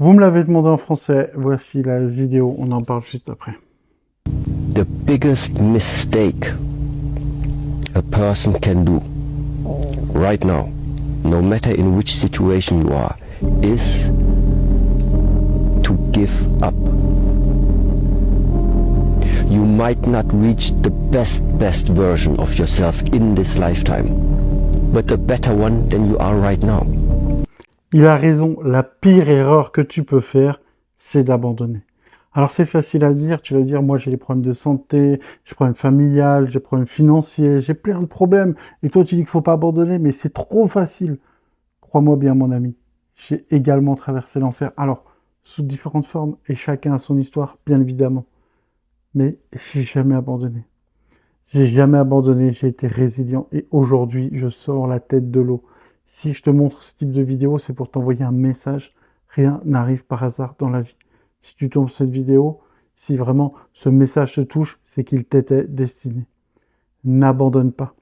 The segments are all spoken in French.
Vous me l'avez demandé en français, voici la vidéo, on en parle juste après. The biggest mistake a person can do right now, no matter in which situation you are, is to give up. You might not reach the best version of yourself in this lifetime, but a better one than you are right now. Il a raison, la pire erreur que tu peux faire, c'est d'abandonner. Alors c'est facile à dire, tu vas dire, moi j'ai des problèmes de santé, j'ai des problèmes familiales, j'ai des problèmes financiers, j'ai plein de problèmes. Et toi tu dis qu'il ne faut pas abandonner, mais c'est trop facile. Crois-moi bien mon ami, j'ai également traversé l'enfer. Alors, sous différentes formes, et chacun a son histoire, bien évidemment. Mais j'ai jamais abandonné. J'ai jamais abandonné, j'ai été résilient et aujourd'hui, je sors la tête de l'eau. Si je te montre ce type de vidéo, c'est pour t'envoyer un message. Rien n'arrive par hasard dans la vie. Si tu tombes sur cette vidéo, si vraiment ce message te touche, c'est qu'il t'était destiné. N'abandonne pas.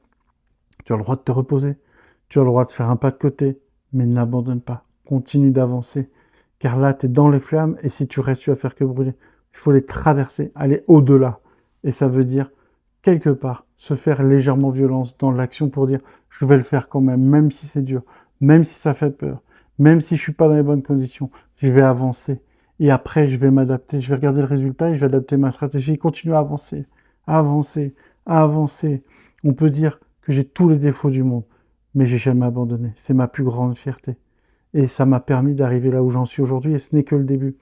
Tu as le droit de te reposer, tu as le droit de faire un pas de côté, mais n'abandonne pas. Continue d'avancer, car là, tu es dans les flammes et si tu restes, tu vas faire que brûler. Il faut les traverser, aller au-delà. Et ça veut dire, quelque part, se faire légèrement violence dans l'action pour dire « je vais le faire quand même, même si c'est dur, même si ça fait peur, même si je suis pas dans les bonnes conditions, je vais avancer. Et après, je vais m'adapter, je vais regarder le résultat et je vais adapter ma stratégie et continuer à avancer, à avancer, à avancer. » On peut dire que j'ai tous les défauts du monde, mais j'ai jamais abandonné. C'est ma plus grande fierté. Et ça m'a permis d'arriver là où j'en suis aujourd'hui et ce n'est que le début.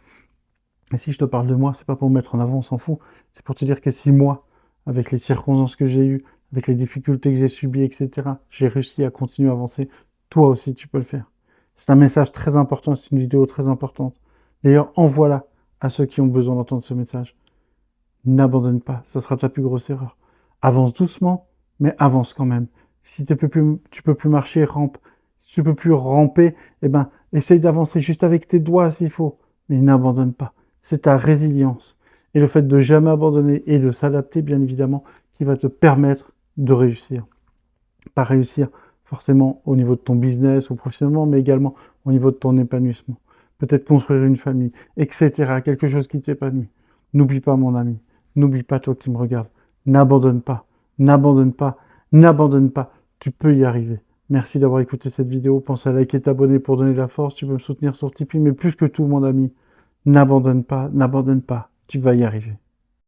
Et si je te parle de moi, c'est pas pour me mettre en avant, on s'en fout. C'est pour te dire que si moi, avec les circonstances que j'ai eues, avec les difficultés que j'ai subies, etc., j'ai réussi à continuer à avancer, toi aussi tu peux le faire. C'est un message très important, c'est une vidéo très importante. D'ailleurs, envoie-la à ceux qui ont besoin d'entendre ce message. N'abandonne pas, ça sera ta plus grosse erreur. Avance doucement, mais avance quand même. Si tu peux plus marcher, rampe. Si tu peux plus ramper, eh ben, essaye d'avancer juste avec tes doigts s'il faut, mais n'abandonne pas. C'est ta résilience et le fait de jamais abandonner et de s'adapter, bien évidemment, qui va te permettre de réussir. Pas réussir forcément au niveau de ton business ou professionnellement, mais également au niveau de ton épanouissement. Peut-être construire une famille, etc. Quelque chose qui t'épanouit. N'oublie pas, mon ami. N'oublie pas, toi qui me regardes. N'abandonne pas. N'abandonne pas. N'abandonne pas. Tu peux y arriver. Merci d'avoir écouté cette vidéo. Pense à liker et t'abonner pour donner de la force. Tu peux me soutenir sur Tipeee, mais plus que tout, mon ami, n'abandonne pas, tu vas y arriver.